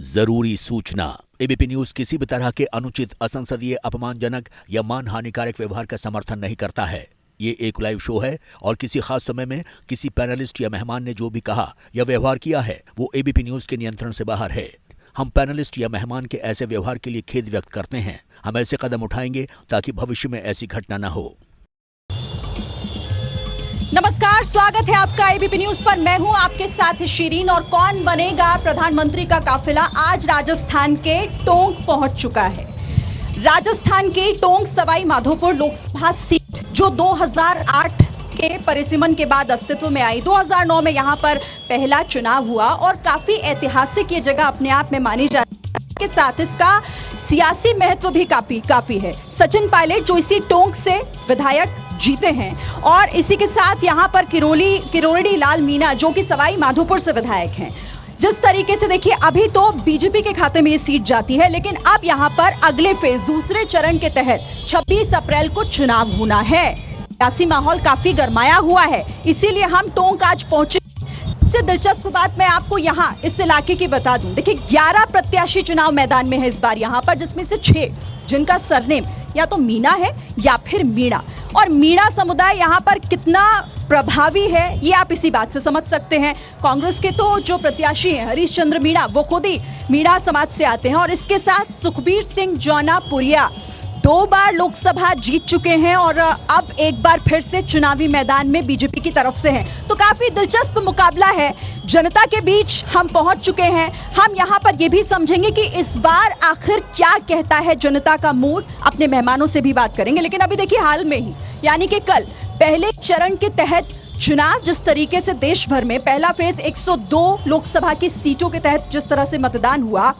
जरूरी सूचना। ABP news किसी भी तरह के अनुचित, असंसदीय, अपमानजनक या मान हानिकारक व्यवहार का समर्थन नहीं करता है। ये एक लाइव शो है और किसी खास समय में किसी पैनलिस्ट या मेहमान ने जो भी कहा या व्यवहार किया है वो एबीपी न्यूज के नियंत्रण से बाहर है। हम पैनलिस्ट या मेहमान के ऐसे व्यवहार के लिए खेद व्यक्त करते हैं। हम ऐसे कदम उठाएंगे ताकि भविष्य में ऐसी घटना न हो। नमस्कार, स्वागत है आपका एबीपी न्यूज पर। मैं हूं आपके साथ शिरीन। और कौन बनेगा प्रधानमंत्री का काफिला आज राजस्थान के टोंक पहुंच चुका है। राजस्थान के टोंक सवाई माधोपुर लोकसभा सीट जो 2008 के परिसीमन के बाद अस्तित्व में आई। 2009 में यहां पर पहला चुनाव हुआ और काफी ऐतिहासिक ये जगह अपने आप में मानी जाती है। के साथ इसका सियासी महत्व भी काफी है। सचिन पायलट जो इसी टोंक से विधायक जीते हैं और इसी के साथ यहां पर किरोड़ी लाल मीणा जो कि सवाई माधोपुर से विधायक हैं। जिस तरीके से देखिए, अभी तो बीजेपी के खाते में ये सीट जाती है, लेकिन अब यहां पर अगले फेज दूसरे चरण के तहत 26 अप्रैल को चुनाव होना है। सियासी माहौल काफी गरमाया हुआ है, इसीलिए हम टोंक आज पहुंचे। सबसे दिलचस्प बात मैं आपको यहां इस इलाके की बता दूं। देखिए, 11 प्रत्याशी चुनाव मैदान में है इस बार यहां पर, जिसमें से 6 जिनका सरनेम या तो मीणा है या फिर मीणा। और मीणा समुदाय यहां पर कितना प्रभावी है ये आप इसी बात से समझ सकते हैं। कांग्रेस के तो जो प्रत्याशी हैं हरीश चंद्र मीणा, वो खुद ही मीणा समाज से आते हैं और इसके साथ सुखबीर सिंह जौनापुरिया 2 बार लोकसभा जीत चुके हैं और अब एक बार फिर से चुनावी मैदान में बीजेपी की तरफ से हैं। तो काफी दिलचस्प मुकाबला है। जनता के बीच हम पहुंच चुके हैं। हम यहां पर यह भी समझेंगे कि इस बार आखिर क्या कहता है जनता का मूड। अपने मेहमानों से भी बात करेंगे। लेकिन अभी देखिए, हाल में ही यानी कि कल पहले चरण के तहत चुनाव जिस तरीके से देश भर में पहला फेज 102 लोकसभा की सीटों के तहत जिस तरह से मतदान हुआ,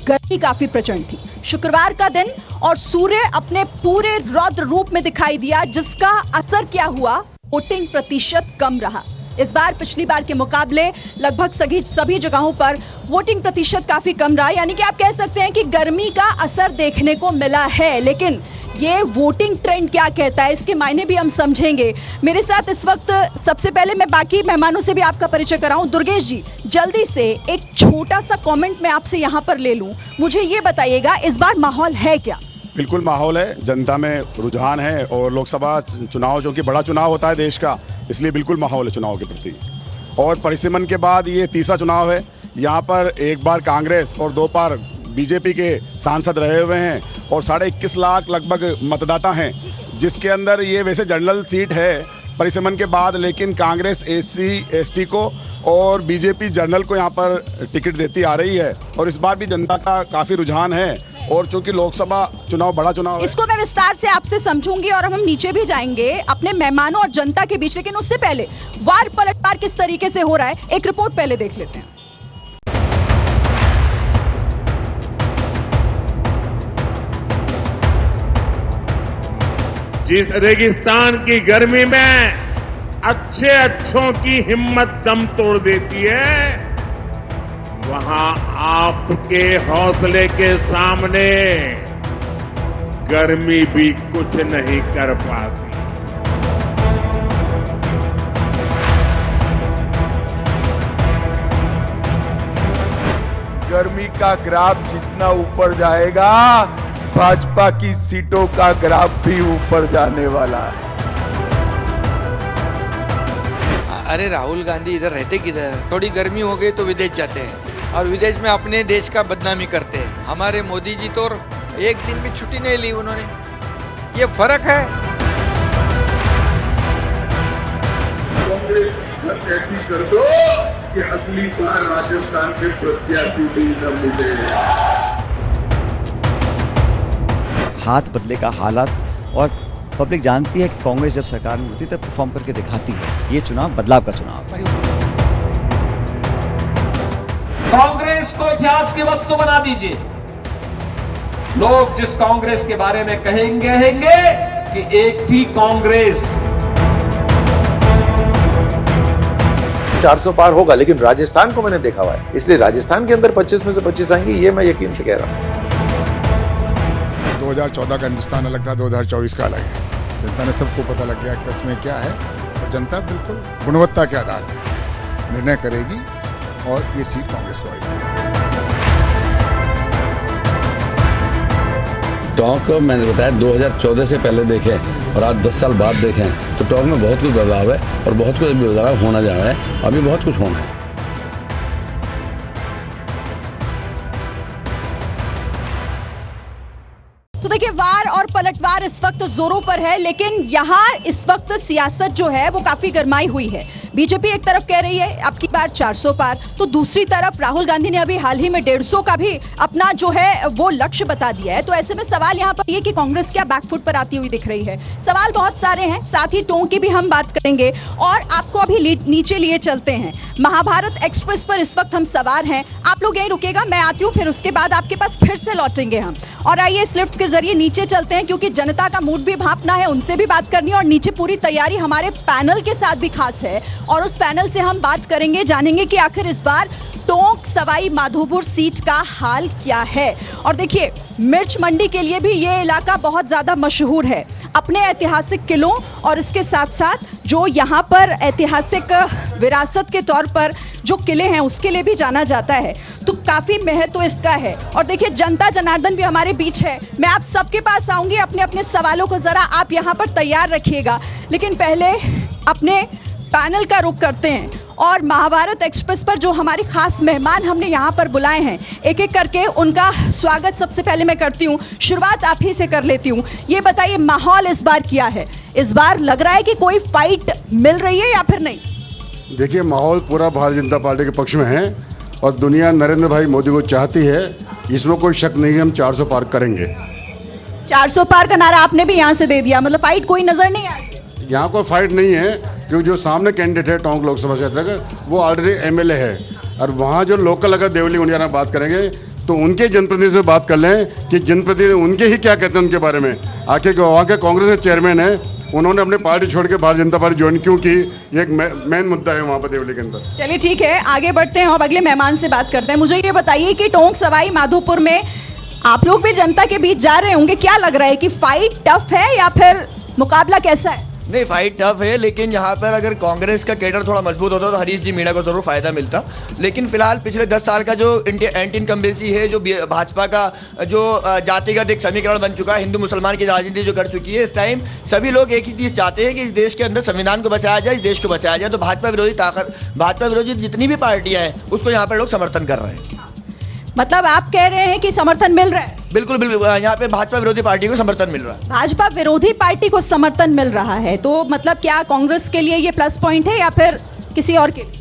गर्मी काफी प्रचंड थी। शुक्रवार का दिन और सूर्य अपने पूरे रौद्र रूप में दिखाई दिया, जिसका असर क्या हुआ, वोटिंग प्रतिशत कम रहा। इस बार पिछली बार के मुकाबले लगभग सभी जगहों पर वोटिंग प्रतिशत काफी कम रहा। यानी कि आप कह सकते हैं कि गर्मी का असर देखने को मिला है। लेकिन ये वोटिंग ट्रेंड क्या कहता है, इसके मायने भी हम समझेंगे। मेरे साथ इस वक्त सबसे पहले मैं बाकी मेहमानों से भी आपका परिचय कराऊं। दुर्गेश जी, जल्दी से एक छोटा सा कमेंट मैं आपसे यहां पर ले लूं। मुझे ये बताइएगा, इस बार माहौल है क्या? बिल्कुल माहौल है, जनता में रुझान है और लोकसभा चुनाव जो कि बड़ा चुनाव होता है देश का, इसलिए बिल्कुल माहौल है चुनाव के प्रति। और परिसीमन के बाद ये तीसरा चुनाव है। यहाँ पर एक बार कांग्रेस और 2 बार बीजेपी के सांसद रहे हुए हैं और 21.5 लाख लगभग मतदाता हैं, जिसके अंदर ये वैसे जनरल सीट है परिसीमन के बाद, लेकिन कांग्रेस SC ST को और बीजेपी जनरल को यहाँ पर टिकट देती आ रही है। और इस बार भी जनता का काफी रुझान है और चूंकि लोकसभा चुनाव बड़ा चुनाव है, इसको मैं विस्तार से आपसे समझूंगी और हम नीचे भी जाएंगे अपने मेहमानों और जनता के बीच। लेकिन उससे पहले वार पलटवार किस तरीके से हो रहा है, एक रिपोर्ट पहले देख लेते हैं। जिस रेगिस्तान की गर्मी में अच्छों की हिम्मत दम तोड़ देती है, वहां आपके हौसले के सामने गर्मी भी कुछ नहीं कर पाती। गर्मी का ग्राफ जितना ऊपर जाएगा, भाजपा की सीटों का ग्राफ भी ऊपर जाने वाला है। अरे राहुल गांधी इधर रहते किधर? थोड़ी गर्मी हो गई तो विदेश जाते हैं और विदेश में अपने देश का बदनामी करते हैं। हमारे मोदी जी तो एक दिन भी छुट्टी नहीं ली उन्होंने। ये फर्क है। कांग्रेस की गत ऐसी कर दो कि अगली बार राजस्थान के प्रत्याशी भी न मिले। हाथ बदलेगा हालात और पब्लिक जानती है कि कांग्रेस जब सरकार में होती है तब परफॉर्म करके दिखाती है। ये चुनाव बदलाव का चुनाव है। कांग्रेस को इतिहास की वस्तु बना दीजिए। लोग जिस कांग्रेस के बारे में कहेंगे कि एक थी कांग्रेस। 400 पार होगा, लेकिन राजस्थान को मैंने देखा हुआ है, इसलिए राजस्थान के अंदर 25 में से 25 आएंगे, ये मैं यकीन से कह रहा हूं। 2014 का हिंदुस्तान अलग था, 2024 का अलग है। जनता ने सबको पता लग गया कि इसमें क्या है और जनता बिल्कुल गुणवत्ता के आधार पर निर्णय करेगी और ये सीट कांग्रेस को आएगी। टोंक मैंने बताया 2014 से पहले देखें और आज 10 साल बाद देखें तो टोंक में बहुत कुछ बदलाव है और बहुत कुछ बदलाव होना जा रहा है, अभी बहुत कुछ होना है। तो देखिए, वार और पलटवार इस वक्त जोरों पर है, लेकिन यहाँ इस वक्त सियासत जो है वो काफी गरमाई हुई है। बीजेपी एक तरफ कह रही है अब की बार 400 पार, तो दूसरी तरफ राहुल गांधी ने अभी हाल ही में 150 का भी अपना जो है वो लक्ष्य बता दिया है। तो ऐसे में सवाल यहाँ पर ये कि कांग्रेस क्या बैकफुट पर आती हुई दिख रही है। सवाल बहुत सारे हैं, साथ ही टोंक की भी हम बात करेंगे और आपको अभी नीचे लिए चलते हैं। महाभारत एक्सप्रेस पर इस वक्त हम सवार हैं, आप लोग यहीं रुकेगा, मैं आती हूँ, फिर उसके बाद आपके पास फिर से लौटेंगे हम। और आइए इस लिफ्ट के जरिए नीचे चलते हैं, क्योंकि जनता का मूड भी भांपना है, उनसे भी बात करनी है और नीचे पूरी तैयारी हमारे पैनल के साथ भी खास है और उस पैनल से हम बात करेंगे, जानेंगे कि आखिर इस बार टोंक सवाई माधोपुर सीट का हाल क्या है। और देखिए, मिर्च मंडी के लिए भी ये इलाका बहुत ज्यादा मशहूर है अपने ऐतिहासिक किलों और इसके साथ साथ जो यहाँ पर ऐतिहासिक विरासत के तौर पर जो किले हैं उसके लिए भी जाना जाता है। तो काफी महत्व इसका है। और देखिए, जनता जनार्दन भी हमारे बीच है, मैं आप सबके पास आऊंगी, अपने अपने सवालों को जरा आप यहाँ पर तैयार रखिएगा। लेकिन पहले अपने पैनल का रुख करते हैं और महाभारत एक्सप्रेस पर जो हमारे खास मेहमान हमने यहाँ पर बुलाए हैं, एक एक करके उनका स्वागत सबसे पहले मैं करती हूँ। शुरुआत आप ही से कर लेती हूँ। ये बताइए, माहौल इस बार क्या है? इस बार लग रहा है कि कोई फाइट मिल रही है या फिर नहीं? देखिए, माहौल पूरा भारतीय जनता पार्टी के पक्ष में है और दुनिया नरेंद्र भाई मोदी को चाहती है, इसमें कोई शक नहीं है, हम 400 पार करेंगे। 400 पार का नारा आपने भी यहाँ से दे दिया, मतलब फाइट कोई नजर नहीं आई? यहाँ कोई फाइट नहीं है, क्योंकि जो सामने कैंडिडेट है टोंक लोकसभा क्षेत्र का, वो ऑलरेडी एमएलए है। और वहाँ जो लोकल अगर देवली उंडिया में बात करेंगे तो उनके जनप्रतिनिधि से बात कर लें कि जनप्रतिनिधि उनके ही क्या कहते हैं उनके बारे में। आखिर वहाँ के कांग्रेस के चेयरमैन है, उन्होंने अपनी पार्टी छोड़ के भारतीय जनता पार्टी ज्वाइन क्यों की, ये एक मेन मुद्दा है वहाँ पर देवली के अंदर। चलिए ठीक है, आगे बढ़ते हैं और अगले मेहमान से बात करते हैं। मुझे ये बताइए कि टोंक सवाई माधोपुर में आप लोग भी जनता के बीच जा रहे होंगे, क्या लग रहा है कि फाइट टफ है या फिर मुकाबला कैसा है? नहीं, फाइट टफ है, लेकिन यहाँ पर अगर कांग्रेस का कैडर थोड़ा मजबूत होता तो हरीश जी मीणा को जरूर फायदा मिलता। लेकिन फिलहाल पिछले 10 साल का जो एंटी इनकम्बेंसी है, जो भाजपा का जो जातिगत एक समीकरण बन चुका है, हिंदू मुसलमान की राजनीति जो कर चुकी है, इस टाइम सभी लोग एक ही चीज चाहते हैं कि इस देश के अंदर संविधान को बचाया जाए, इस देश को बचाया जाए। तो भाजपा विरोधी जितनी भी पार्टियां हैं उसको यहाँ पर लोग समर्थन कर रहे हैं। मतलब आप कह रहे हैं कि समर्थन मिल रहा है? बिल्कुल बिल्कुल, यहाँ पे भाजपा विरोधी पार्टी को समर्थन मिल रहा है। भाजपा विरोधी पार्टी को समर्थन मिल रहा है, तो मतलब क्या कांग्रेस के लिए ये प्लस पॉइंट है या फिर किसी और के लिए?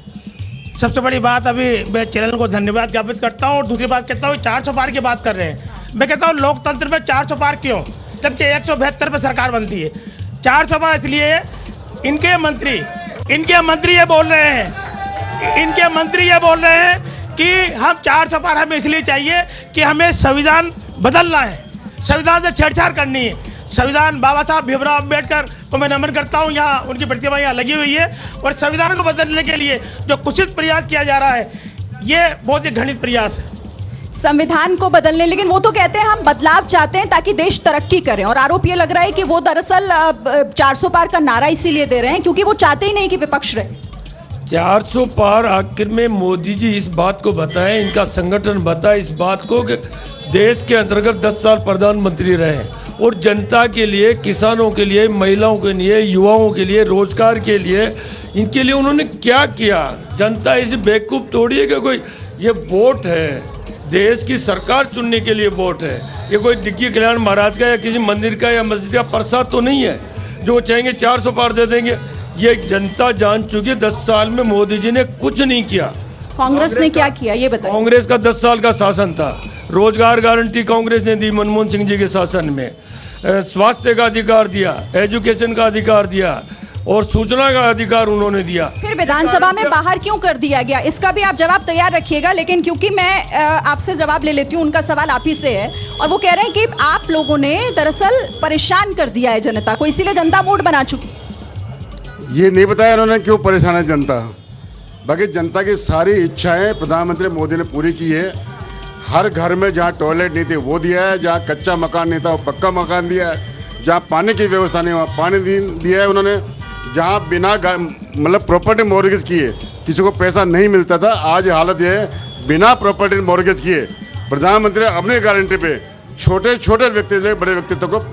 सबसे बड़ी बात, अभी मैं चैनल को धन्यवाद ज्ञापित करता हूँ और दूसरी बात कहता हूँ, 400 पार की बात कर रहे हैं। मैं कहता हूँ लोकतंत्र में 400 पार क्यों, जबकि 172 पे सरकार बनती है। 400 पार इसलिए इनके मंत्री ये बोल रहे हैं कि हम 400 पार हमें इसलिए चाहिए कि हमें संविधान बदलना है, संविधान से छेड़छाड़ करनी है। संविधान, बाबा साहब भीमराव अम्बेडकर को मैं नमन करता हूँ, यहाँ उनकी प्रतिमा यहाँ लगी हुई है। और संविधान को बदलने के लिए जो कुचित प्रयास किया जा रहा है, ये बहुत ही घृणित प्रयास है संविधान को बदलने। लेकिन वो तो कहते हैं हम बदलाव चाहते हैं ताकि देश तरक्की करे, और आरोप ये लग रहा है कि वो दरअसल 400 पार का नारा इसीलिए दे रहे हैं क्योंकि वो चाहते ही नहीं कि विपक्ष रहे। 400 पार आखिर में मोदी जी इस बात को बताएं, इनका संगठन बताए इस बात को कि देश के अंतर्गत 10 साल प्रधानमंत्री रहे और जनता के लिए, किसानों के लिए, महिलाओं के लिए, युवाओं के लिए, रोजगार के लिए, इनके लिए उन्होंने क्या किया। जनता इसे बेवकूफ़ थोड़ी है कि कोई ये वोट है, देश की सरकार चुनने के लिए वोट है। ये कोई दिग्गी कल्याण महाराज का या किसी मंदिर का या मस्जिद का प्रसाद तो नहीं है जो चाहेंगे 400 पार दे देंगे। ये जनता जान चुकी है 10 साल में मोदी जी ने कुछ नहीं किया। कांग्रेस ने क्या किया ये बताइए? कांग्रेस का 10 साल का शासन था, रोजगार गारंटी कांग्रेस ने दी मनमोहन सिंह जी के शासन में, स्वास्थ्य का अधिकार दिया, एजुकेशन का अधिकार दिया और सूचना का अधिकार उन्होंने दिया। फिर विधानसभा में बाहर क्यों कर दिया गया, इसका भी आप जवाब तैयार रखिएगा। लेकिन क्योंकि मैं आपसे जवाब ले लेती हूँ, उनका सवाल आप ही से है और वो कह रहे हैं कि आप लोगों ने दरअसल परेशान कर दिया है जनता को, इसीलिए जनता मूड बना चुकी। ये नहीं बताया उन्होंने क्यों परेशान है जनता। बाकी जनता की सारी इच्छाएं प्रधानमंत्री मोदी ने पूरी की है। हर घर में जहां टॉयलेट नहीं थे वो दिया है, जहां कच्चा मकान नहीं था वो पक्का मकान दिया है, जहां पानी की व्यवस्था नहीं वहां पानी दिया है उन्होंने, जहां बिना मतलब प्रॉपर्टी मॉर्गेज किए किसी को पैसा नहीं मिलता था, आज हालत ये है बिना प्रॉपर्टी मॉर्गेज किए प्रधानमंत्री अपनी गारंटी पे छोटे छोटे व्यक्ति से बड़े व्यक्तित्व को,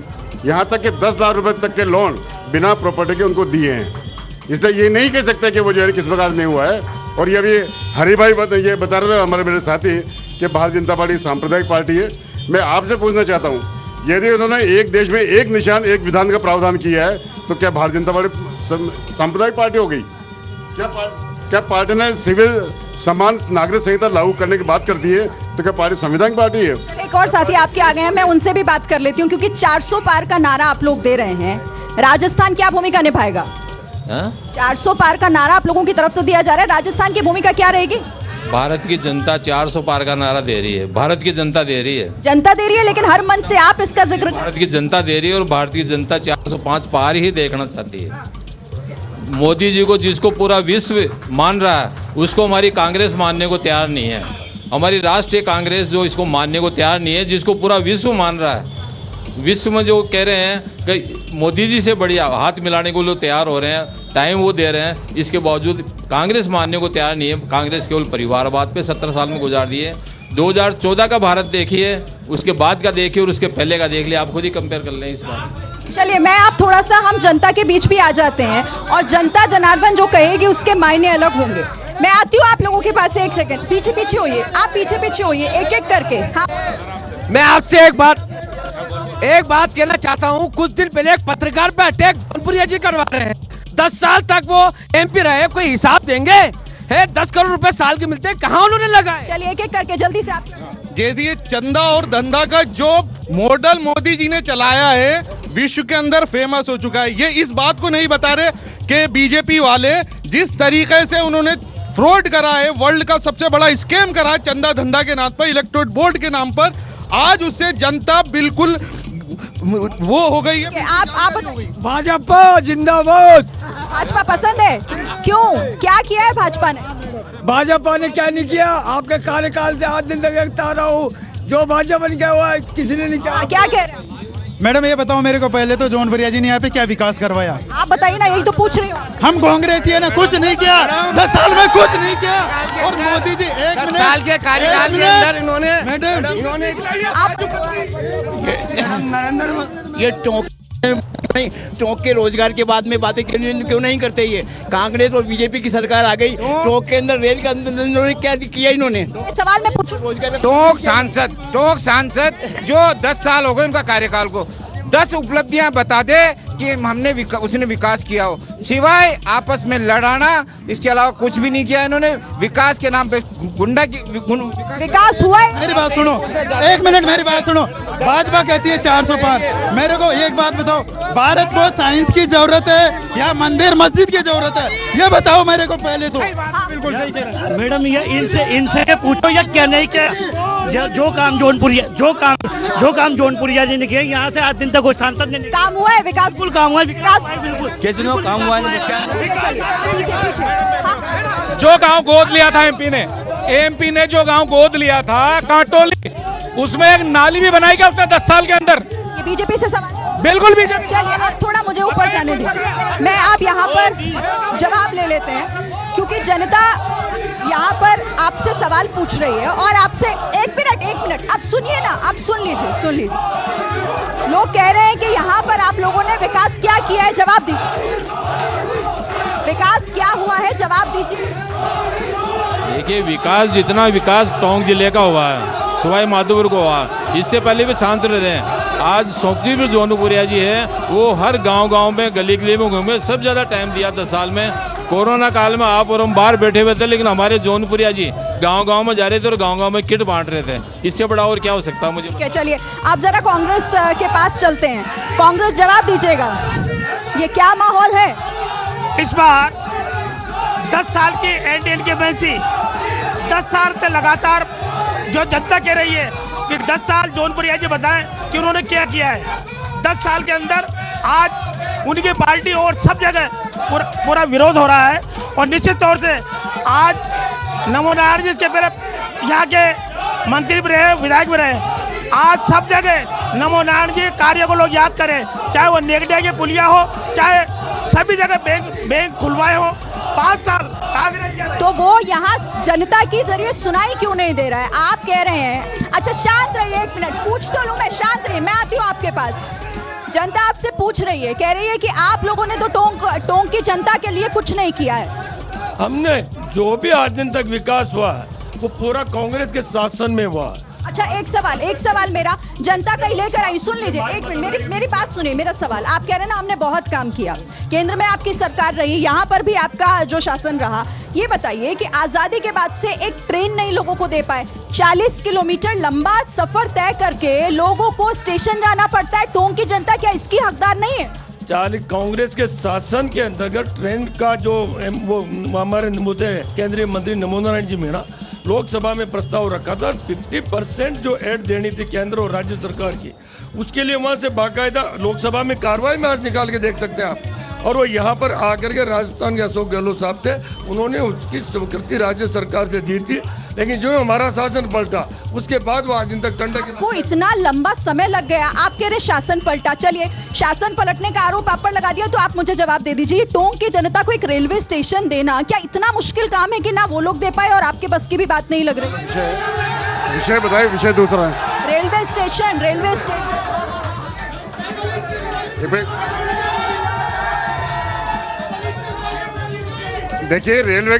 यहाँ तक कि 10 लाख रुपए तक के लोन बिना प्रॉपर्टी के उनको दिए हैं। इसलिए ये नहीं कह सकते कि वो जो है किस प्रकार नहीं हुआ है। और ये अभी हरि भाई ये बता रहे थे हमारे मेरे साथी कि भारतीय जनता पार्टी सांप्रदायिक पार्टी है। मैं आपसे पूछना चाहता हूँ, यदि उन्होंने एक देश में एक निशान एक विधान का प्रावधान किया है तो क्या भारतीय जनता पार्टी सांप्रदायिक पार्टी हो गई? क्या पार्टी ने सिविल समान नागरिक संहिता लागू करने की बात करती है तो क्या पार्टी संविधान पार्टी है? एक और साथी आपके आ गए हैं, मैं उनसे भी बात कर लेती हूँ, क्योंकि 400 पार का नारा आप लोग दे रहे हैं, राजस्थान क्या भूमिका निभाएगा? 400 पार का नारा आप लोगों की तरफ से दिया जा रहा है, राजस्थान की भूमिका क्या रहेगी? भारत की जनता 400 पार का नारा दे रही है, भारत की जनता दे रही है, जनता दे रही है, लेकिन हर मन से आप इसका जिक्र, भारत की जनता दे रही है और भारतीय जनता 405 पार ही देखना चाहती है। मोदी जी को जिसको पूरा विश्व मान रहा है उसको हमारी कांग्रेस मानने को तैयार नहीं है। हमारी राष्ट्रीय कांग्रेस जो इसको मानने को तैयार नहीं है, जिसको पूरा विश्व मान रहा है, विश्व में जो कह रहे हैं कि मोदी जी से बढ़िया हाथ मिलाने को लोग तैयार हो रहे हैं, टाइम वो दे रहे हैं, इसके बावजूद कांग्रेस मानने को तैयार नहीं है। कांग्रेस केवल परिवारवाद पे 17 साल में गुजार दिए। 2014 का भारत देखिए, उसके बाद का देखिए और उसके पहले का देख लिया, आप खुद ही कंपेयर कर लें इस बार। चलिए मैं आप थोड़ा सा हम जनता के बीच भी आ जाते हैं, और जनता जनार्दन जो कहेगी उसके मायने अलग होंगे। मैं आती हूँ आप लोगों के पास, एक सेकंड पीछे पीछे होइए, आप पीछे पीछे होइए एक एक करके। हाँ, मैं आपसे एक बात कहना चाहता हूँ। कुछ दिन पहले एक पत्रकार पे अटैक जौनपुरिया जी करवा रहे हैं। 10 साल तक वो MP रहे, कोई हिसाब देंगे? है 10 करोड़ रुपए साल के मिलते हैं, कहाँ उन्होंने लगाए? चलिए एक एक करके जल्दी से आप। ये चंदा और धंधा का जो मॉडल मोदी जी ने चलाया है विश्व के अंदर फेमस हो चुका है। ये इस बात को नहीं बता रहे कि बीजेपी वाले जिस तरीके से उन्होंने फ्रॉड करा है, वर्ल्ड का सबसे बड़ा स्कैम करा है चंदा धंधा के नाम पर, इलेक्टोरल बोर्ड के नाम पर, आज उससे जनता बिल्कुल वो हो गई है। आप भाजपा जिंदाबाद। भाजपा पसंद है? क्यों, क्या किया है भाजपा ने? भाजपा ने क्या नहीं किया? आपके कार्यकाल से 8 दिन तक देखता आ रहा हूँ, जो भाजपा ने क्या हुआ है किसी ने नहीं किया। क्या कह रहे हैं मैडम? ये बताओ मेरे को पहले तो जौनपुरिया जी ने यहाँ पे क्या विकास करवाया? आप बताइए ना, यही तो पूछ रही हूँ। हम कांग्रेसी है ना, कुछ नहीं किया, 10 साल में कुछ नहीं किया। और मोदी जी 1 मिनट साल के कार्यकाल के अंदर इन्होंने ये टोंक के रोजगार के बाद में बातें क्यों नहीं करते? ये कांग्रेस और बीजेपी की सरकार आ गई, टोंक के अंदर रेल के अंदर इन्होंने क्या किया? इन्होंने सवाल में पूछूं, रोजगार टोंक सांसद जो 10 साल हो गए उनका कार्यकाल को, 10 उपलब्धियां बता दे कि हमने उसने विकास किया हो, सिवाय आपस में लड़ाना, इसके अलावा कुछ भी नहीं किया इन्होंने। विकास के नाम पे गुंडा की विकास हुआ है। मेरी बात सुनो, 1 मिनट मेरी बात सुनो। भाजपा कहती है 400 पार। मेरे को एक बात बताओ, भारत को साइंस की जरूरत है या मंदिर मस्जिद की जरूरत है? ये बताओ मेरे को पहले तो। मैडम ये इनसे पूछो या क्या नहीं किया? जो काम जौनपुरिया जी ने किया, यहाँ से 8 दिन तक कोई सांसद ने काम हुआ है, विकास काम हुआ है, विकास बिल्कुल कैसे काम हुआ है? जो गांव गोद लिया था एमपी ने जो गांव गोद लिया था कांटोली, उसमें एक नाली भी बनाई गया उसने 10 साल के अंदर। ये बीजेपी से सवाल? बिल्कुल बीजेपी। चलिए अब थोड़ा मुझे ऊपर जाने दीजिए, मैं आप यहाँ पर जवाब ले लेते हैं, क्योंकि जनता यहाँ पर आपसे सवाल पूछ रही है और आपसे एक मिनट आप सुनिए ना, आप सुन लीजिए। लोग कह रहे हैं कि यहाँ पर आप लोगों ने विकास क्या किया है, जवाब दीजिए। विकास क्या हुआ है, जवाब दीजिए। देखिए, विकास जितना विकास टोंक जिले का हुआ है, सवाई माधोपुर को हुआ, इससे पहले भी सांसद रहे हैं। आज सोपती में जौनपुरिया जी है, वो हर गांव में गली गली में घूमे, सब ज्यादा टाइम दिया 10 साल में। कोरोना काल में आप और हम बाहर बैठे हुए थे, लेकिन हमारे जौनपुरिया जी गांव में जा रहे थे और गांव में किट बांट रहे थे। इससे बड़ा और क्या हो सकता है? मुझे चलिए आप जरा कांग्रेस के पास चलते हैं। कांग्रेस जवाब दीजिएगा, ये क्या माहौल है इस बार? 10 साल की इनकम्बेंसी, 10 साल से लगातार जो जनता कह रही है कि 10 साल जौनपुरिया जी बताएं कि उन्होंने क्या किया है। 10 साल के अंदर आज उनकी पार्टी और सब जगह पूरा विरोध हो रहा है, और निश्चित तौर से आज नमो नारायण जी के तरफ यहाँ के मंत्री भी रहे, विधायक भी रहे, आज सब जगह नमो नारायण जी कार्य को लोग याद करें, चाहे वो नेगडिया की पुलिया हो, चाहे सभी जगह बैंक खुलवाए हो, 5 साल कांग्रेस के। तो वो यहाँ जनता की जरिए सुनाई क्यों नहीं दे रहा है? आप कह रहे हैं, अच्छा शांत रहिए, 1 मिनट पूछ तो लूं मैं, शांत रहिए, मैं आती हूँ आपके पास। जनता आपसे पूछ रही है, कह रही है कि आप लोगों ने तो टोंक की जनता के लिए कुछ नहीं किया है। हमने जो भी आज दिन तक विकास हुआ है वो पूरा कांग्रेस के शासन में हुआ। अच्छा एक सवाल मेरा जनता का ही लेकर आई, सुन लीजिए, 1 मिनट मेरी बात सुनिए। मेरा सवाल, आप कह रहे हैं ना हमने बहुत काम किया, केंद्र में आपकी सरकार रही, यहाँ पर भी आपका जो शासन रहा, ये बताइए कि आजादी के बाद से एक ट्रेन नहीं लोगों को दे पाए, 40 किलोमीटर लंबा सफर तय करके लोगों को स्टेशन जाना पड़ता है, टोंक की जनता क्या इसकी हकदार नहीं है? कांग्रेस के शासन के अंतर्गत ट्रेन का जो वो हमारे केंद्रीय मंत्री नमो नारायण जी मीणा लोकसभा में प्रस्ताव रखा था, 50% जो ऐड देनी थी केंद्र और राज्य सरकार की, उसके लिए वहां से बाकायदा लोकसभा में कार्रवाई में आज निकाल के देख सकते हैं आप। और वो यहाँ पर आकर के राजस्थान के अशोक गहलोत साहब थे, उन्होंने उसकी स्वीकृति राज्य सरकार से दी थी, लेकिन जो हमारा शासन पलटा उसके बाद वो आज दिन तक टंडा को इतना लंबा समय लग गया। आप कह रहे शासन पलटा, चलिए शासन पलटने का आरोप आप पर लगा दिया, तो आप मुझे जवाब दे दीजिए, टोंक की जनता को एक रेलवे स्टेशन देना क्या इतना मुश्किल काम है कि ना वो लोग दे पाए और आपके बस की भी बात नहीं लग रही? विषय बताइए, विषय दूसरा है। रेलवे स्टेशन देखिए, रेलवे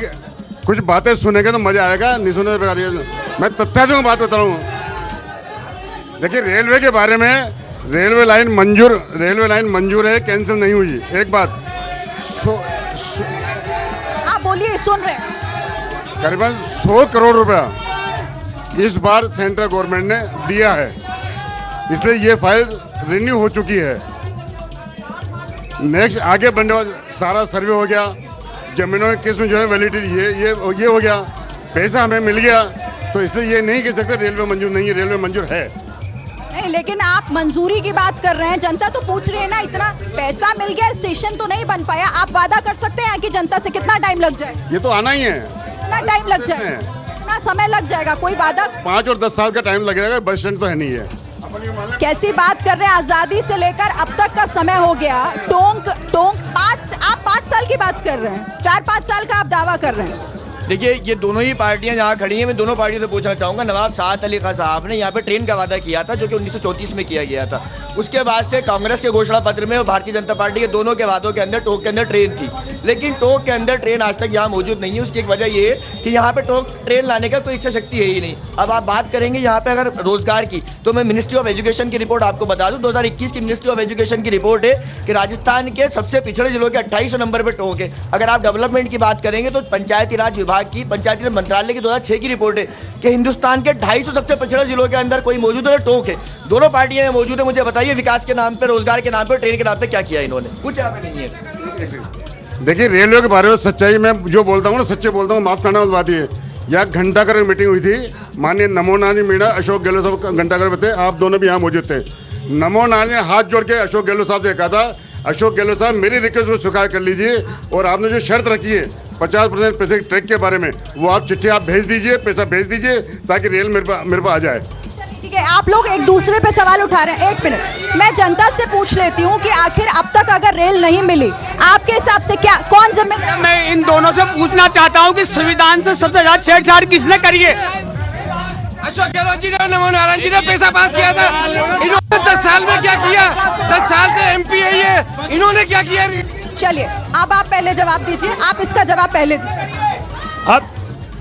कुछ बातें सुनेंगे तो मजा आएगा, नहीं सुने तो मैं तथ्यों बात बता रहा हूँ। देखिए, रेलवे के बारे में रेलवे लाइन मंजूर है, कैंसिल नहीं हुई। एक बात आप बोलिए, सुन रहे हैं। करीबन 100 करोड़ रुपया इस बार सेंट्रल गवर्नमेंट ने दिया है, इसलिए ये फाइल रिन्यू हो चुकी है। नेक्स्ट आगे बढ़ने वाला सारा सर्वे हो गया, जमीनों की किस्म जो है वैलिडिटी ये हो गया, पैसा हमें मिल गया, तो इसलिए ये नहीं कह सकते रेलवे मंजूर नहीं है, रेलवे मंजूर है। नहीं, लेकिन आप मंजूरी की बात कर रहे हैं, जनता तो पूछ रही है ना, इतना पैसा मिल गया, स्टेशन तो नहीं बन पाया, आप वादा कर सकते हैं कि जनता से कितना टाइम लग जाए? ये तो आना ही है, कितना टाइम लग जाए, कितना समय लग जाएगा, कोई वादा? 5 और 10 साल का टाइम लगेगा, बस स्टैंड तो है नहीं है। कैसी बात कर रहे हैं, आजादी से लेकर अब तक का समय हो गया, टोंक आप 5 साल की बात कर रहे हैं, 4-5 साल का आप दावा कर रहे हैं। देखिए, ये दोनों ही पार्टियां जहां खड़ी हैं, मैं दोनों पार्टियों से पूछना चाहूंगा। नवाब साद अली खान साहब ने यहाँ पे ट्रेन का वादा किया था, जो कि 1934 में किया गया था। उसके बाद से कांग्रेस के घोषणा पत्र में और भारतीय जनता पार्टी के दोनों के वादों के अंदर टोंक के अंदर ट्रेन थी, लेकिन टोंक के अंदर ट्रेन आज तक यहाँ मौजूद नहीं है। उसकी एक वजह ये है कि यहाँ पे टोंक ट्रेन लाने का कोई इच्छा शक्ति है ही नहीं। अब आप बात करेंगे यहाँ पे अगर रोजगार की, तो मैं मिनिस्ट्री ऑफ एजुकेशन की रिपोर्ट आपको बता दूं, 2021 की मिनिस्ट्री ऑफ एजुकेशन की रिपोर्ट है कि राजस्थान के सबसे पिछड़े जिलों के 28 नंबर पर टोंक है। अगर आप डेवलपमेंट की बात करेंगे तो पंचायती राज विभाग की, पंचायती राज मंत्रालय की 2006 की रिपोर्ट है कि हिंदुस्तान के 250 सबसे पिछड़े जिलों के अंदर कोई मौजूद है, टोंक है। दोनों पार्टियां मौजूद है। मुझे बताइए, विकास के नाम पे, रोजगार के नाम पे, ट्रेन के नाम पे क्या किया इन्होंने? कुछ यहाँ पे नहीं है। देखिए, रेलवे के बारे में सच्चाई में जो बोलता हूँ ना, सच्चे बोलता हूँ, माफ करना बात है। यहाँ घंटाघर में मीटिंग हुई थी, माननीय नमो नारायण मीणा, अशोक गहलोत साहब घंटाघर में थे, आप दोनों भी यहाँ मौजूद थे। नमो नारायण ने हाथ जोड़ के अशोक गहलोत साहब से कहा था, अशोक गहलोत साहब मेरी रिक्वेस्ट को स्वीकार कर लीजिए, और आपने जो शर्त रखी है 50% पैसे ट्रैक के बारे में, वो आप चिट्ठी आप भेज दीजिए, पैसा भेज दीजिए, ताकि रेल मेरे पास आ जाए। ठीक है, आप लोग एक दूसरे पे सवाल उठा रहे हैं। 1 मिनट, मैं जनता से पूछ लेती हूँ कि आखिर अब तक अगर रेल नहीं मिली, आपके हिसाब से क्या, कौन जिम्मेदार? मैं इन दोनों से पूछना चाहता हूँ कि संविधान से सबसे ज्यादा छेड़छाड़ किसने करी है? अशोक गहलोत जी ने, नमो नारायण जी ने पैसा पास किया था। इन्होंने 10 साल में क्या किया? 10 साल से MP है ये, इन्होंने क्या किया? चलिए, अब आप पहले जवाब दीजिए, आप इसका जवाब पहले दीजिए। अब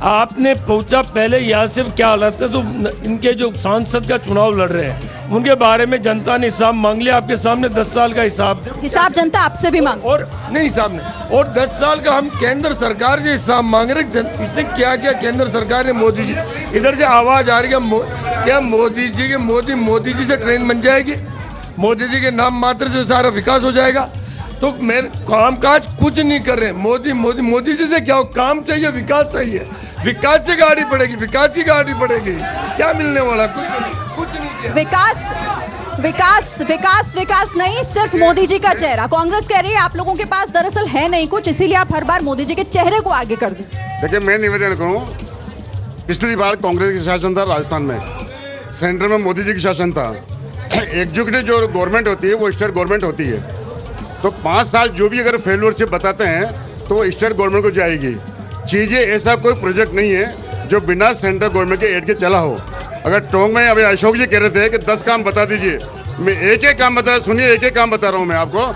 आपने पूछा पहले यहाँ से क्या हालत है, तो इनके जो सांसद का चुनाव लड़ रहे हैं उनके बारे में जनता ने हिसाब मांग लिया, आपके सामने 10 साल का हिसाब जनता आपसे भी मांग, और नहीं हिसाब नहीं, और 10 साल का हम केंद्र सरकार से हिसाब मांग रहे। इसने क्या किया केंद्र सरकार ने? मोदी जी, इधर से आवाज आ रही है क्या मोदी जी के, मोदी जी से ट्रेन बन जाएगी, मोदी जी के नाम मात्र से सारा विकास हो जाएगा? तो मेरे काम काज कुछ नहीं कर रहे। मोदी जी से क्या हो? काम चाहिए, विकास चाहिए, विकास से गाड़ी पड़ेगी, विकास की गाड़ी पड़ेगी, क्या मिलने वाला? कुछ नहीं। विकास नहीं, सिर्फ मोदी जी का चेहरा। कांग्रेस कह रही है आप लोगों के पास दरअसल है नहीं कुछ, इसीलिए आप हर बार मोदी जी के चेहरे को आगे कर दें। देखिए, मैं निवेदन करूं, पिछली बार कांग्रेस की शासन था राजस्थान में, सेंटर में मोदी जी की शासन था। एग्जीक्यूटिव जो गवर्नमेंट होती है वो स्टेट गवर्नमेंट होती है, तो 5 साल जो भी अगर फेल्योरशिप बताते हैं तो वो स्टेट गवर्नमेंट को जाएगी। चीजें ऐसा कोई प्रोजेक्ट नहीं है जो बिना सेंट्रल गवर्नमेंट के एड के चला हो। अगर टोंक में अभी अशोक जी कह रहे थे कि 10 काम बता दीजिए, मैं एक एक काम बता, सुनिए एक एक काम बता रहा हूँ मैं आपको।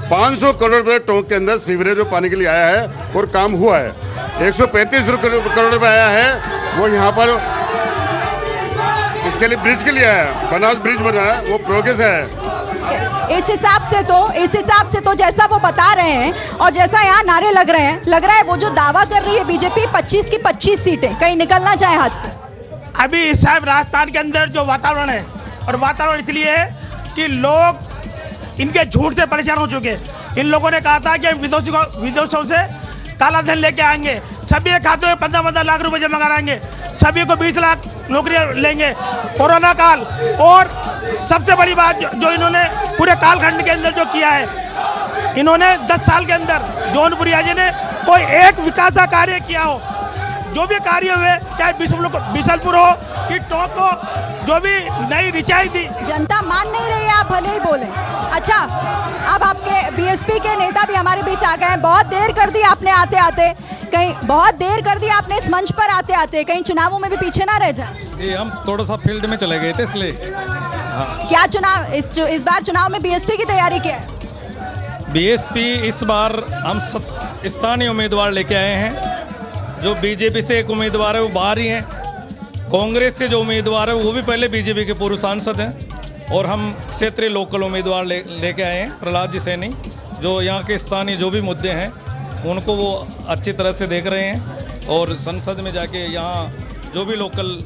500 करोड़ रुपए टोंक के अंदर सीवरेज और पानी के लिए आया है और काम हुआ है। 135 करोड़ रुपए आया है, वो यहाँ पर इसके लिए ब्रिज के लिए आया है, बनास ब्रिज बना है, वो प्रोग्रेस है। इस हिसाब से तो जैसा वो बता रहे हैं और जैसा यहाँ नारे लग रहा है वो जो दावा कर रही है बीजेपी 25 की 25 सीटें कहीं निकल ना जाए हाथ से। अभी साहब राजस्थान के अंदर जो वातावरण है, और वातावरण इसलिए है कि लोग इनके झूठ से परेशान हो चुके हैं। इन लोगों ने कहा था कि हम विदेशों से काला धन लेके आएंगे, सभी के खातों में 15-15 लाख रुपए जमा कराएंगे, सभी को 20 लाख नौकरियां लेंगे। कोरोना काल और सबसे बड़ी बात जो इन्होंने पूरे कालखंड के अंदर जो किया है, इन्होंने 10 साल के अंदर जौनपुरिया जी ने कोई एक विकास का कार्य किया हो। जो भी कार्य हुए, चाहे बिशनपुर हो कि टोंक हो, जो भी नई रिचाई दी, जनता मान नहीं रही है, आप भले ही बोले। अच्छा, अब आपके बीएसपी के नेता भी हमारे बीच आ गए हैं। बहुत देर कर दी आपने आते आते, कहीं बहुत देर कर दी आपने इस मंच पर आते आते, कहीं चुनावों में भी पीछे ना रह जाए। जी, हम थोड़ा सा फील्ड में चले गए थे इसलिए। क्या चुनाव इस बार चुनाव में बीएसपी की तैयारी क्या है? बीएसपी इस बार हम स्थानीय उम्मीदवार लेके आए हैं। जो बीजेपी से एक उम्मीदवार है वो बाहर ही हैं, कांग्रेस से जो उम्मीदवार है वो भी पहले बीजेपी के पूर्व सांसद हैं, और हम क्षेत्रीय लोकल उम्मीदवार लेके आए हैं प्रहलाद जी सैनी, जो यहाँ के स्थानीय जो भी मुद्दे हैं उनको वो अच्छी तरह से देख रहे हैं, और संसद में जाके यहाँ जो भी लोकल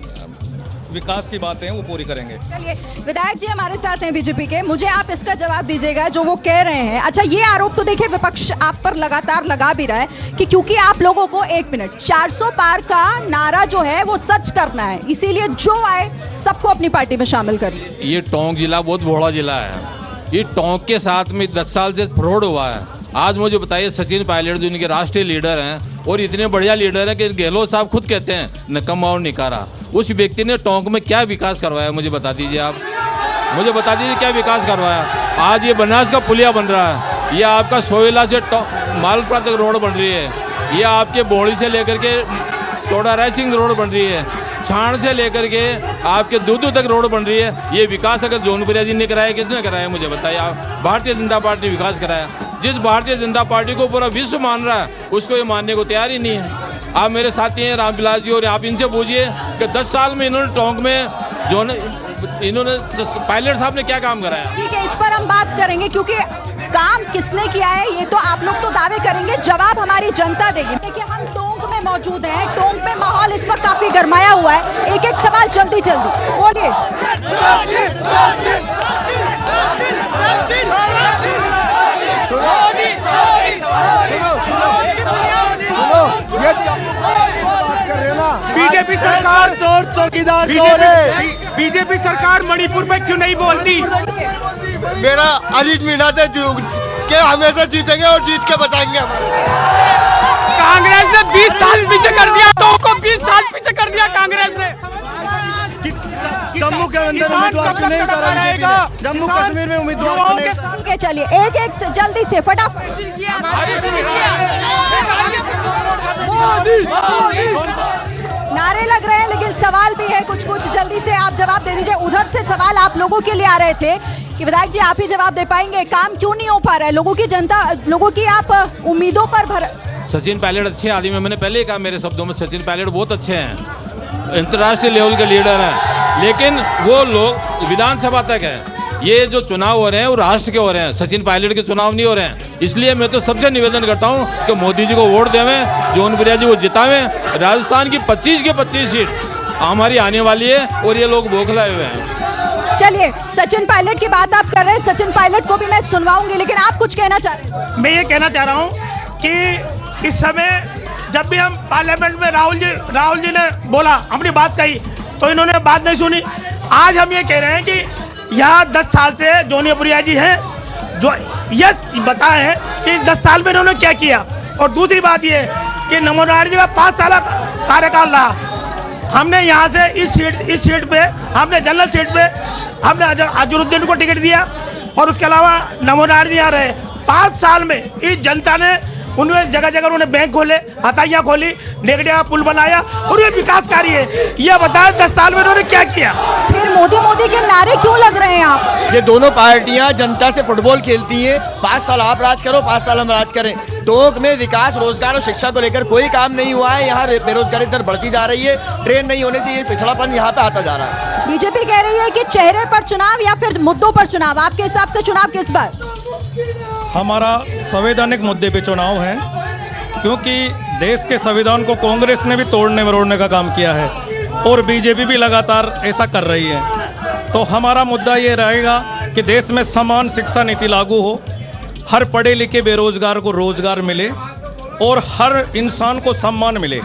विकास की बातें हैं वो पूरी करेंगे। चलिए, विधायक जी हमारे साथ हैं बीजेपी के, मुझे आप इसका जवाब दीजिएगा जो वो कह रहे हैं। अच्छा, ये आरोप तो देखिए विपक्ष आप पर लगातार लगा भी रहा है कि क्योंकि आप लोगों को 1 मिनट 400 पार का नारा जो है वो सच करना है, इसीलिए जो आए सबको अपनी पार्टी में शामिल कर लिया। ये टोंक जिला बहुत बड़ा जिला है। ये टोंक के साथ में 10 साल से फ्रॉड हुआ है। आज मुझे बताइए, सचिन पायलट जो इनके राष्ट्रीय लीडर हैं और इतने बढ़िया लीडर हैं कि गहलोत साहब खुद कहते हैं निकम्मा और निकारा। उस व्यक्ति ने टोंक में क्या विकास करवाया, मुझे बता दीजिए आप, मुझे बता दीजिए क्या विकास करवाया। आज ये बनास का पुलिया बन रहा है, ये आपका सोयला से मालपुरा तक रोड बन रही है, ये आपके बोड़ी से लेकर के टोडा राय सिंह रोड बन रही है, छाण से लेकर के आपके दूधू तक रोड बन रही है। ये विकास अगर जौनपुरिया जी ने कराया, किसने कराया मुझे बताइए आप। भारतीय जनता पार्टी ने विकास कराया। जिस भारतीय जनता पार्टी को पूरा विश्व मान रहा है उसको ये मानने को तैयार ही नहीं है। आप मेरे साथी हैं रामविलास जी, और आप इनसे पूछिए कि 10 साल में इन्होंने टोंक में जो इन्होंने पायलट साहब ने क्या काम कराया। ठीक है, इस पर हम बात करेंगे क्योंकि काम किसने किया है ये तो आप लोग तो दावे करेंगे, जवाब हमारी जनता देगी। देखिए, हम टोंक में मौजूद हैं, टोंक में माहौल इस वक्त काफी गरमाया हुआ है। एक एक सवाल जल्दी बोलिए। बीजेपी सरकार चौकीदार बीजेपी सरकार मणिपुर में क्यों नहीं बोलती? मेरा अजीत मीणा से के हमेशा जीतेंगे और जीत के बताएंगे। कांग्रेस ने 20 साल पीछे कर दिया, तो को 20 साल पीछे कर दिया कांग्रेस ने। जम्मू के अंदर उम्मीदवार नहीं कराएगा, जम्मू कश्मीर में उम्मीदवार नहीं। ठीक है, चलिए एक एक से जल्दी से फटाफट। नारे लग रहे हैं लेकिन सवाल भी है कुछ जल्दी से आप जवाब दे दीजिए। उधर से सवाल आप लोगों के लिए आ रहे थे कि विधायक जी आप ही जवाब दे पाएंगे, काम क्यों नहीं हो पा रहा है? लोगों की आप उम्मीदों पर सचिन पायलट अच्छे आदमी है, मैंने पहले ही कहा मेरे शब्दों में, सचिन पायलट बहुत अच्छे हैं, अंतर्राष्ट्रीय लेवल के लीडर हैं, लेकिन वो लोग विधानसभा तक है। ये जो चुनाव हो रहे हैं वो राष्ट्र के हो रहे हैं, सचिन पायलट के चुनाव नहीं हो रहे हैं। इसलिए मैं तो सबसे निवेदन करता हूं कि मोदी जी को वोट देवें, जौनपुरिया जी को जितावें। राजस्थान की 25 के 25 सीट हमारी आने वाली है और ये लोग बौखलाए हुए हैं। चलिए, सचिन पायलट की बात आप कर रहे हैं, सचिन पायलट को भी मैं सुनवाऊंगी, लेकिन आप कुछ कहना चाह रहे हैं? मैं ये कहना चाह रहा हूँ कि इस समय जब भी हम पार्लियामेंट में राहुल जी ने बोला, अपनी बात कही, तो इन्होंने बात नहीं सुनी। आज हम ये कह रहे हैं कि यहाँ 10 साल से जौनपुरिया जी हैं जो ये बताए हैं कि 10 साल में इन्होंने क्या किया। और दूसरी बात ये कि नमो नारायण जी का 5 साल कार्यकाल रहा। हमने यहाँ से इस सीट पे, हमने जनरल सीट पे हमने अजहरुद्दीन को टिकट दिया और उसके अलावा नमो नारायण जी यहाँ रहे। 5 साल में इस जनता ने उन्होंने जगह जगह उन्होंने बैंक खोले, हथाइयाँ खोली, नेगड़िया पुल बनाया और ये विकास कार्य है। ये बताया 10 साल में उन्होंने क्या किया। फिर मोदी मोदी के नारे क्यों लग रहे हैं आप? ये दोनों पार्टियां जनता से फुटबॉल खेलती हैं। 5 साल आप राज करो, 5 साल हम राज करें। टोंक में विकास, रोजगार और शिक्षा को लेकर कोई काम नहीं हुआ है। यहाँ बेरोजगारी दर बढ़ती जा रही है। ट्रेन नहीं होने से ये पिछड़ापन यहाँ पे आता जा रहा है। बीजेपी कह रही है कि चेहरे पर चुनाव या फिर मुद्दों पर चुनाव। आपके हिसाब से चुनाव किस बार? हमारा संवैधानिक मुद्दे पे चुनाव है, क्योंकि देश के संविधान को कांग्रेस ने भी तोड़ने मरोड़ने का काम किया है और बीजेपी भी लगातार ऐसा कर रही है। तो हमारा मुद्दा ये रहेगा कि देश में समान शिक्षा नीति लागू हो, हर पढ़े लिखे बेरोजगार को रोजगार मिले और हर इंसान को सम्मान मिले।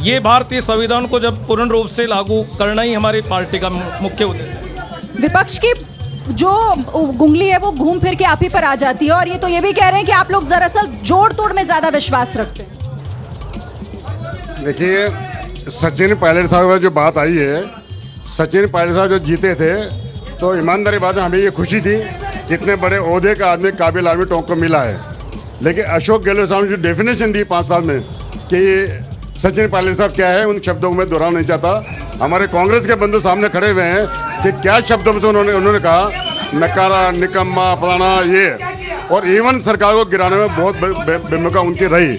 ये भारतीय संविधान को जब पूर्ण रूप से लागू करना ही हमारी पार्टी का मुख्य उद्देश्य है। विपक्ष की जो गुंगली है वो घूम फिर के आप ही पर आ जाती है और ये तो ये भी कह रहे हैं कि आप लोग दरअसल जोड़ तोड़ में ज्यादा विश्वास रखते हैं। देखिए, सचिन पायलट साहब की जो बात आई है, सचिन पायलट साहब जो जीते थे तो ईमानदारी बात है, हमें ये खुशी थी कितने बड़े ओहदे का आदमी, काबिल आदमी टोंक को मिला है। लेकिन अशोक गहलोत साहब ने जो डेफिनेशन दी 5 साल में कि सचिन पायलट साहब क्या है, उन शब्दों में दोहराना नहीं चाहता। हमारे कांग्रेस के बंधु सामने खड़े हुए हैं कि क्या शब्दों में उन्होंने कहा, नकारा, निकम्मा, फलाना, ये, और इवन सरकार को गिराने में बहुत भूमिका उनकी रही।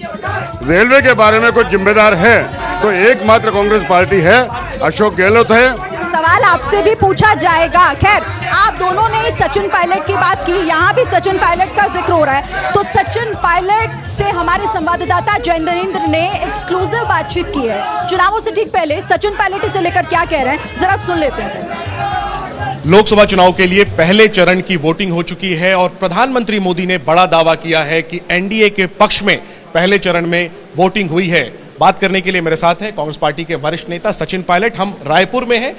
रेलवे के बारे में कोई जिम्मेदार है तो एकमात्र कांग्रेस पार्टी है, अशोक गहलोत है। सवाल आपसे भी पूछा जाएगा। खैर, आप दोनों ने सचिन पायलट की बात की, यहाँ भी सचिन पायलट का जिक्र हो रहा है, तो सचिन पायलट से हमारे संवाददाता जयेंद्र ने एक्सक्लूसिव बातचीत की है। चुनावों से ठीक पहले सचिन पायलट इसे लेकर क्या कह रहे हैं, जरा सुन लेते हैं। लोकसभा चुनाव के लिए पहले चरण की वोटिंग हो चुकी है और प्रधानमंत्री मोदी ने बड़ा दावा किया है कि एनडीए के पक्ष में पहले चरण में वोटिंग हुई है। बात करने के लिए मेरे साथ हैं कांग्रेस पार्टी के वरिष्ठ नेता सचिन पायलट। हम रायपुर में हैं।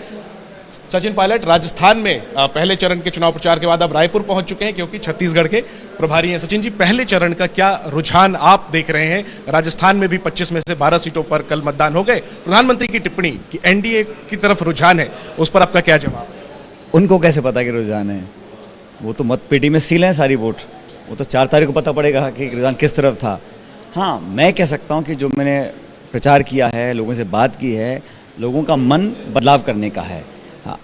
सचिन पायलट, राजस्थान में पहले चरण के चुनाव प्रचार के बाद अब रायपुर पहुंच चुके हैं क्योंकि छत्तीसगढ़ के प्रभारी हैं। सचिन जी, पहले चरण का क्या रुझान आप देख रहे हैं? राजस्थान में भी 25 में से 12 सीटों पर कल मतदान हो गए। प्रधानमंत्री की टिप्पणी कि एनडीए की तरफ रुझान है, उस पर आपका क्या जवाब? उनको कैसे पता कि रुझान है? वो तो मतपेटी में सील है सारी वोट। वो तो 4 तारीख को पता पड़ेगा कि रुझान किस तरफ था। हाँ, मैं कह सकता हूँ कि जो मैंने प्रचार किया है, लोगों से बात की है, लोगों का मन बदलाव करने का है।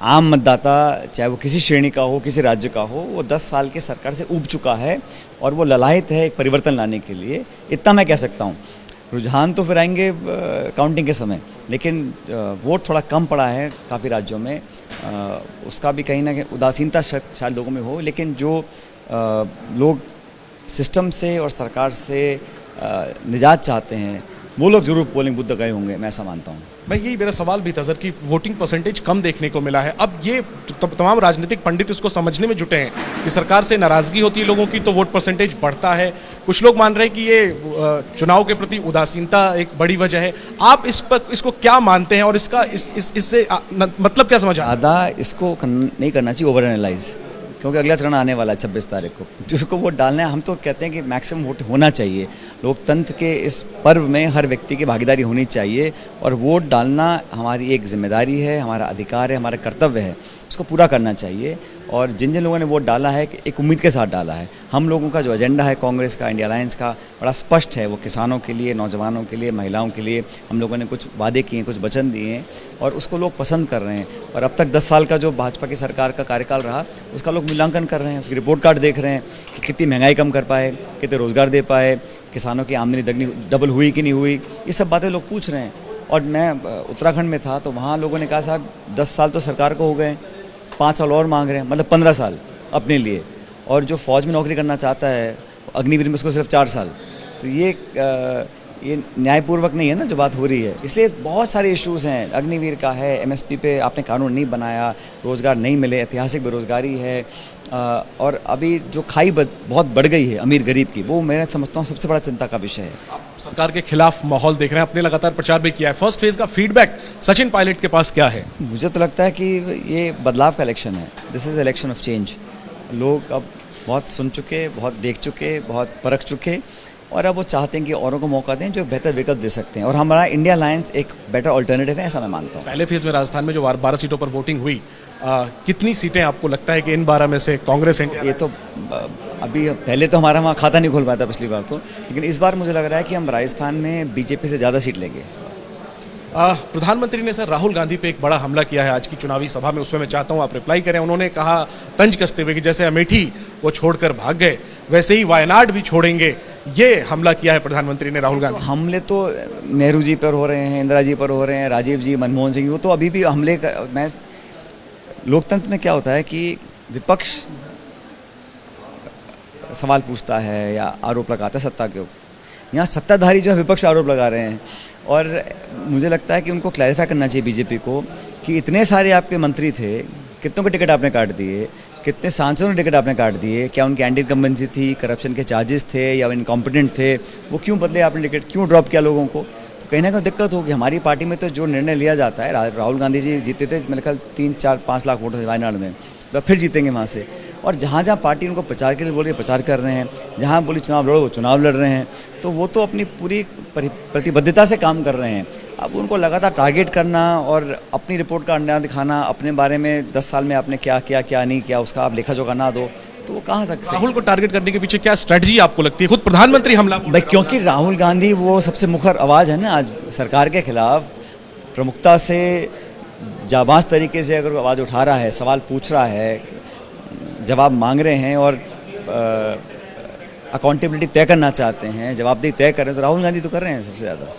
आम मतदाता, चाहे वो किसी श्रेणी का हो, किसी राज्य का हो, वो 10 साल की सरकार से ऊब चुका है और वो ललायत है एक परिवर्तन लाने के लिए। इतना मैं कह सकता हूँ। रुझान तो फिर आएंगे काउंटिंग के समय, लेकिन वोट थोड़ा कम पड़ा है काफ़ी राज्यों में। उसका भी कहीं ना कहीं उदासीनता शायद लोगों में हो, लेकिन जो लोग सिस्टम से और सरकार से निजात चाहते हैं वो लोग जरूर पोलिंग बूथ गए होंगे, मैं ऐसा मानता हूँ। मैं यही मेरा सवाल भी था सर कि वोटिंग परसेंटेज कम देखने को मिला है। अब ये तमाम राजनीतिक पंडित इसको समझने में जुटे हैं कि सरकार से नाराजगी होती है लोगों की तो वोट परसेंटेज बढ़ता है। कुछ लोग मान रहे हैं कि ये चुनाव के प्रति उदासीनता एक बड़ी वजह है। आप इसको क्या मानते हैं और इसका इससे मतलब क्या समझ? ज़्यादा इसको नहीं करना चाहिए ओवर एनालाइज, क्योंकि अगला चरण आने वाला है 26 तारीख को, जिसको वोट डालना है। हम तो कहते हैं कि मैक्सिमम वोट होना चाहिए। लोकतंत्र के इस पर्व में हर व्यक्ति की भागीदारी होनी चाहिए और वोट डालना हमारी एक जिम्मेदारी है, हमारा अधिकार है, हमारा कर्तव्य है, उसको पूरा करना चाहिए। और जिन जिन लोगों ने वोट डाला है एक उम्मीद के साथ डाला है। हम लोगों का जो एजेंडा है कांग्रेस का, इंडिया अलायंस का, बड़ा स्पष्ट है। वो किसानों के लिए, नौजवानों के लिए, महिलाओं के लिए हम लोगों ने कुछ वादे किए हैं, कुछ वचन दिए हैं और उसको लोग पसंद कर रहे हैं। और अब तक 10 साल का जो भाजपा की सरकार का कार्यकाल रहा उसका लोग मूल्यांकन कर रहे हैं, उसकी रिपोर्ट कार्ड देख रहे हैं कि कितनी महंगाई कम कर पाए, कितने रोजगार दे पाए, किसानों की आमदनी डबल हुई कि नहीं हुई, ये सब बातें लोग पूछ रहे हैं। और मैं उत्तराखंड में था तो वहाँ लोगों ने कहा साहब 10 साल तो सरकार को हो गए, 5 साल और मांग रहे हैं, मतलब 15 साल अपने लिए। और जो फौज में नौकरी करना चाहता है अग्निवीर में, उसको सिर्फ 4 साल। तो ये न्यायपूर्वक नहीं है ना जो बात हो रही है। इसलिए बहुत सारे इश्यूज़ हैं। अग्निवीर का है, एमएसपी पे आपने कानून नहीं बनाया, रोज़गार नहीं मिले, ऐतिहासिक बेरोज़गारी है। और अभी जो खाई बहुत बढ़ गई है अमीर गरीब की, वो मैं समझता हूँ सबसे बड़ा चिंता का विषय है। सरकार के खिलाफ माहौल देख रहे हैं, अपने लगातार प्रचार भी किया है। फर्स्ट फेज का फीडबैक सचिन पायलट के पास क्या है? मुझे तो लगता है कि ये बदलाव का इलेक्शन है। This is election of change. लोग अब बहुत सुन चुके, बहुत देख चुके, बहुत परख चुके और अब वो चाहते हैं कि औरों को मौका दें जो बेहतर विकल्प दे सकते हैं। और हमारा इंडिया अलायंस एक बेटर ऑल्टरनेटिव है, ऐसा मैं मानता हूँ। पहले फेज में राजस्थान में जो 12 सीटों पर वोटिंग हुई, कितनी सीटें आपको लगता है कि इन 12 में से कांग्रेस ये तो अभी पहले तो हमारा वहाँ खाता नहीं खोल पाया था पिछली बार तो, लेकिन इस बार मुझे लग रहा है कि हम राजस्थान में बीजेपी से ज़्यादा सीट लेंगे। प्रधानमंत्री ने सर राहुल गांधी पे एक बड़ा हमला किया है आज की चुनावी सभा में, उसमें मैं चाहता हूं आप रिप्लाई करें। उन्होंने कहा तंज कसते हुए कि जैसे अमेठी वो छोड़कर भाग गए वैसे ही वायनाड भी छोड़ेंगे, ये हमला किया है प्रधानमंत्री ने राहुल गांधी। हमले तो नेहरू जी पर हो रहे हैं, इंदिरा जी पर हो रहे हैं, राजीव जी, मनमोहन सिंह, वो तो अभी भी हमले मैं लोकतंत्र में क्या होता है कि विपक्ष सवाल पूछता है या आरोप लगाता है सत्ता के ऊपर। यहाँ सत्ताधारी जो है विपक्ष आरोप लगा रहे हैं, और मुझे लगता है कि उनको क्लैरिफाई करना चाहिए बीजेपी को कि इतने सारे आपके मंत्री थे, कितनों के टिकट आपने काट दिए, कितने सांसदों ने टिकट आपने काट दिए, क्या उनकी एंटी इनकम्बेंसी थी, करप्शन के चार्जेस थे या इनकॉम्पिटेंट थे, वो क्यों बदले आपने टिकट, क्यों ड्रॉप किया लोगों को। तो कहीं ना कहीं दिक्कत होगी। हमारी पार्टी में तो जो निर्णय लिया जाता है, राहुल गांधी जी जीते थे मेरे ख्याल 3-4-5 लाख वोटों से वायनाड में, तो फिर जीतेंगे वहाँ से। और जहाँ जहाँ पार्टी उनको प्रचार के लिए बोल रही है प्रचार कर रहे हैं, जहाँ बोली चुनाव लड़ो वो चुनाव लड़ रहे हैं, तो वो तो अपनी पूरी प्रतिबद्धता से काम कर रहे हैं। अब उनको लगातार टारगेट करना और अपनी रिपोर्ट का अंडा दिखाना, अपने बारे में 10 साल में आपने क्या किया क्या नहीं किया उसका आप लेखा जोखा ना दो, तो वो कहाँ तक। राहुल को टारगेट करने के पीछे क्या स्ट्रेटजी आपको लगती है? खुद प्रधानमंत्री हमला भाई, क्योंकि राहुल गांधी वो सबसे मुखर आवाज़ है ना आज सरकार के खिलाफ, प्रमुखता से जाबाज तरीके से अगर आवाज़ उठा रहा है, सवाल पूछ रहा है, जवाब मांग रहे हैं और अकाउंटेबिलिटी तय करना चाहते हैं, जवाबदेही तय कर रहे हैं, तो राहुल गांधी तो कर रहे हैं सबसे ज़्यादा।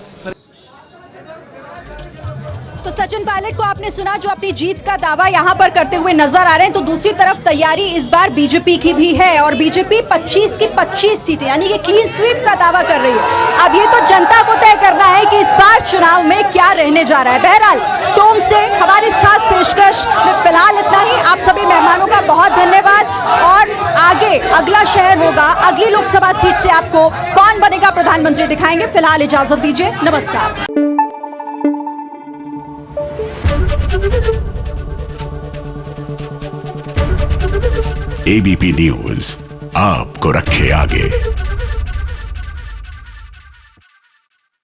तो सचिन पायलट को आपने सुना जो अपनी जीत का दावा यहां पर करते हुए नजर आ रहे हैं। तो दूसरी तरफ तैयारी इस बार बीजेपी की भी है और बीजेपी 25 की 25 सीटें यानी कि क्लीन स्वीप का दावा कर रही है। अब ये तो जनता को तय करना है कि इस बार चुनाव में क्या रहने जा रहा है। बहरहाल टोंक से हमारी इस खास पेशकश में फिलहाल इतना ही। आप सभी मेहमानों का बहुत धन्यवाद और आगे अगला शहर होगा, अगली लोकसभा सीट से आपको कौन बनेगा प्रधानमंत्री दिखाएंगे। फिलहाल इजाजत दीजिए, नमस्कार। एबीपी न्यूज आपको रखे आगे।